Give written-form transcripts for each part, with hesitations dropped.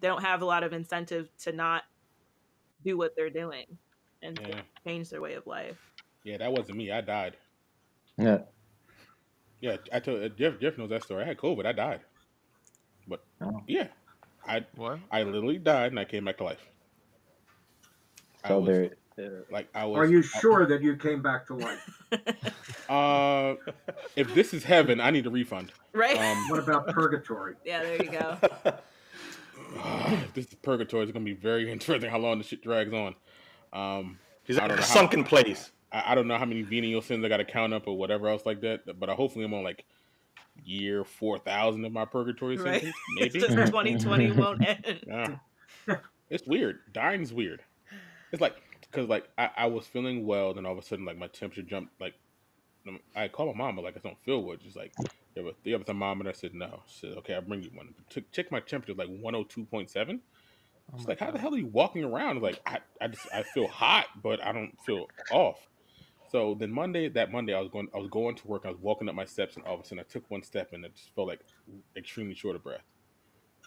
they don't have a lot of incentive to not do what they're doing and to Yeah, change their way of life. yeah, that wasn't me. I died. Yeah. Yeah, I told Jeff knows that story. I had COVID. I died, but Oh. yeah, I What? I literally died and I came back to life. I So was there. like I Are was. you sure that you came back to life? Uh, if this is heaven, I need a refund. Right? What about purgatory? Yeah, there you go. If this is purgatory, it's gonna be very interesting how long this shit drags on. He's I at don't a know how. sunken place. I don't know how many venial sins I got to count up or whatever else like that. But hopefully I'm on like year 4,000 of my purgatory Right. sentence. It's Maybe. just 2020 won't end. Yeah. It's weird. Dying's weird. It's like because like I was feeling well, then all of a sudden like my temperature jumped. Like I called my mom, but like I don't feel good. She's like, "You have a thermometer?" I said, "No." She said, "Okay, I'll bring you one." Check my temperature, like 102.7. She's like, "How the hell are you walking around?" Like I feel hot, but I don't feel off. So then that Monday, I was going to work. I was walking up my steps, and all of a sudden, I took one step, and I just felt like extremely short of breath.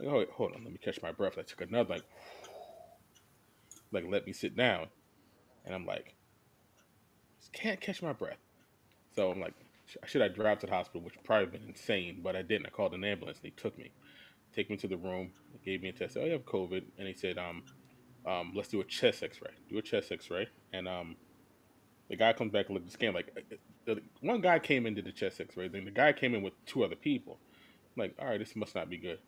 Like, oh, wait, hold on, let me catch my breath. I took another, like let me sit down, and I'm like, just can't catch my breath. So I'm like, should I drive to the hospital? Which would probably been insane, but I didn't. I called an ambulance. They took me, take me to the room, gave me a test. Oh, you have COVID, and they said, let's do a chest X-ray. Do a chest X-ray, and the guy comes back and looks at the scan. Like, one guy came in did the chest X-ray. Then the guy came in with two other people. I'm like, all right, this must not be good.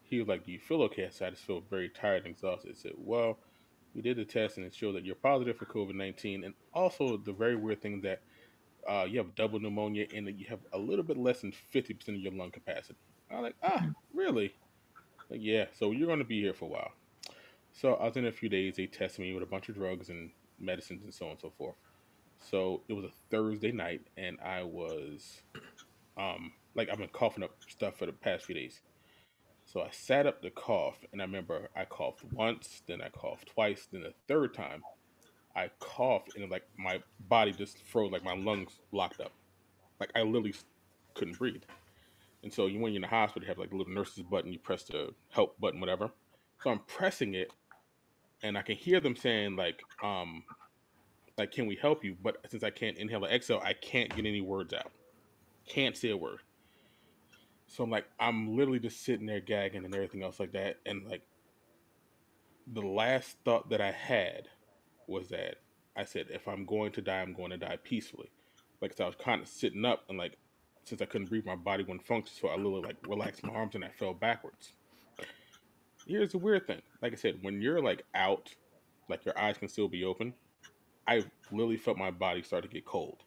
He was like, do you feel okay? I said, I just feel very tired and exhausted. I said, well, we did the test and it showed that you're positive for COVID-19. And also the very weird thing that you have double pneumonia and that you have a little bit less than 50% of your lung capacity. I'm like, really? Like, yeah, so you're going to be here for a while. So I was in a few days. They tested me with a bunch of drugs and medicines and so on and so forth. So it was a Thursday night, and I was, like, I've been coughing up stuff for the past few days. So I sat up to cough, and I remember I coughed once, then I coughed twice, then the third time I coughed, and like my body just froze, like my lungs locked up, like I literally couldn't breathe. And so when you're in the hospital, you have like a little nurse's button, you press the help button, whatever. So I'm pressing it, and I can hear them saying like, can we help you? But since I can't inhale or exhale, I can't get any words out. Can't say a word. So I'm literally just sitting there gagging and everything else like that. And like the last thought that I had was that I said, if I'm going to die, I'm going to die peacefully. Like, so I was kind of sitting up and like, since I couldn't breathe, my body wouldn't function. So I literally like relaxed my arms and I fell backwards. Here's the weird thing. Like I said, when you're like out, like your eyes can still be open. I literally felt my body start to get cold.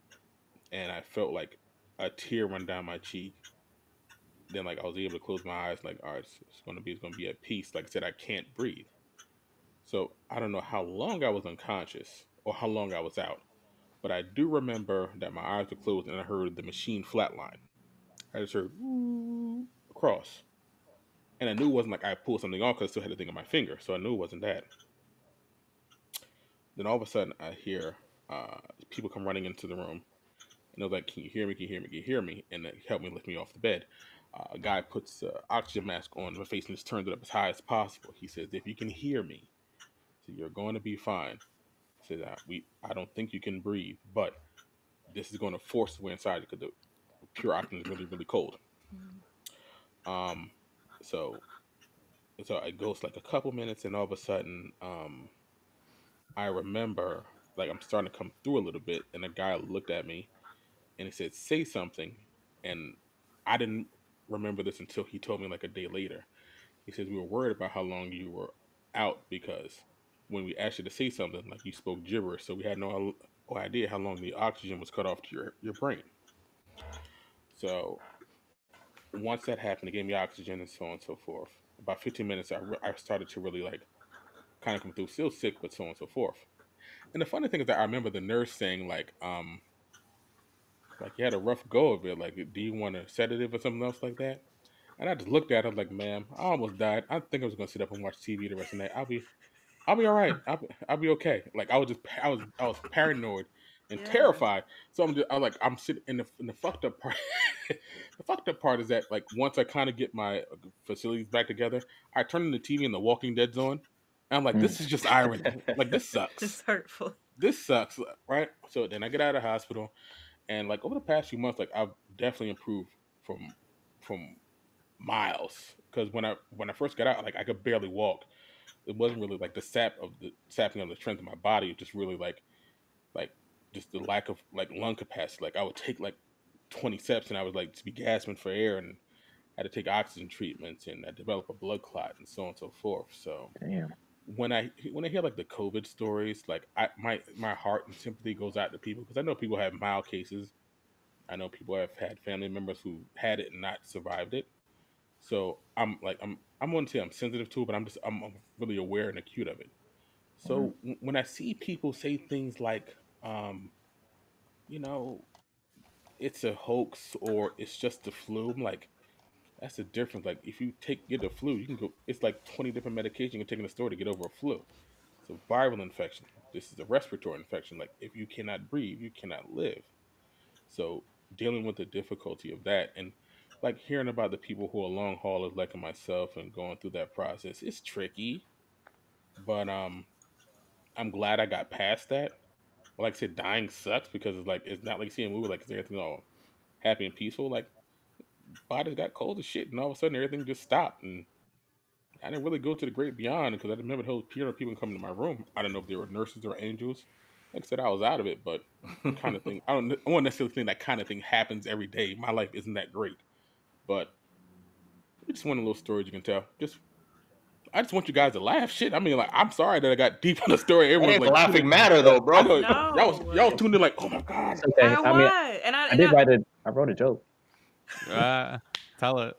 And I felt like a tear run down my cheek. Then like I was able to close my eyes, like, all right, it's gonna be at peace. Like I said, I can't breathe. So I don't know how long I was unconscious or how long I was out, but I do remember that my eyes were closed and I heard the machine flatline. I just heard "Woo" across, and I knew it wasn't like I pulled something off because I still had the thing on my finger, so I knew it wasn't that. Then all of a sudden I hear people come running into the room. And they're like, can you hear me? Can you hear me? Can you hear me? And they helped me lift me off the bed. A guy puts an oxygen mask on my face and just turns it up as high as possible. He says, if you can hear me, so you're going to be fine. He says, I don't think you can breathe, but this is going to force the way inside because the pure oxygen is really, really cold. Um, so it goes like a couple minutes, and all of a sudden, I remember like I'm starting to come through a little bit, and the guy looked at me and he said, say something. And I didn't remember this until he told me like a day later. He says, we were worried about how long you were out because when we asked you to say something, like you spoke gibberish. So we had no idea how long the oxygen was cut off to your brain. So once that happened, they gave me oxygen and so on and so forth. About 15 minutes, I started to really like kind of come through, still sick, but so on and so forth. And the funny thing is that I remember the nurse saying like you had a rough go of it. Like, do you want a sedative or something else like that? And I just looked at her like, ma'am, I almost died. I think I was gonna sit up and watch TV the rest of the night. I'll be all right. I'll be okay. Like I was paranoid and Yeah. terrified. So I'm sitting in the fucked up part. The fucked up part is that like once I kind of get my facilities back together, I turn on the TV and The Walking Dead's on, and I'm like, this is just irony. Like this It's sucks. hurtful. This sucks, right? So then I get out of the hospital, and like over the past few months, like I've definitely improved from miles. Because when I first got out, like I could barely walk. It wasn't really like the sapping of the strength of my body. It just really like just the lack of like lung capacity. Like I would take like 20 steps and I would like to be gasping for air and had to take oxygen treatments and I developed a blood clot and so on and so forth. So Damn. when I hear like the COVID stories, like my heart and sympathy goes out to people because I know people have mild cases. I know people have had family members who had it and not survived it. So I'm going to say I'm sensitive to it, but I'm really aware and acute of it. Wow. So when I see people say things like, um, you know, it's a hoax or it's just the flu, I'm like, that's the difference. Like if you get a flu, you can go. It's like 20 different medications you can take in the store to get over a flu. It's a viral infection. This is a respiratory infection. Like if you cannot breathe, you cannot live. So dealing with the difficulty of that and like hearing about the people who are long haulers like myself and going through that process, it's tricky. But I'm glad I got past that. Like I said, dying sucks because it's not like seeing a movie like it's everything all happy and peaceful. Like bodies got cold as shit, and all of a sudden everything just stopped. And I didn't really go to the great beyond because I remember the whole people coming to my room. I don't know if they were nurses or angels. Like I said, I was out of it, but kind of thing. I won't necessarily think that kind of thing happens every day. My life isn't that great, but it's just one of those stories you can tell. I just want you guys to laugh. Shit, I mean, like, I'm sorry that I got deep in the story. That Everyone's ain't the like, laughing matter though, I bro. know y'all No. tuned in like, oh my god. It's okay. I mean, Why? I did write it. I wrote a joke. Tell it.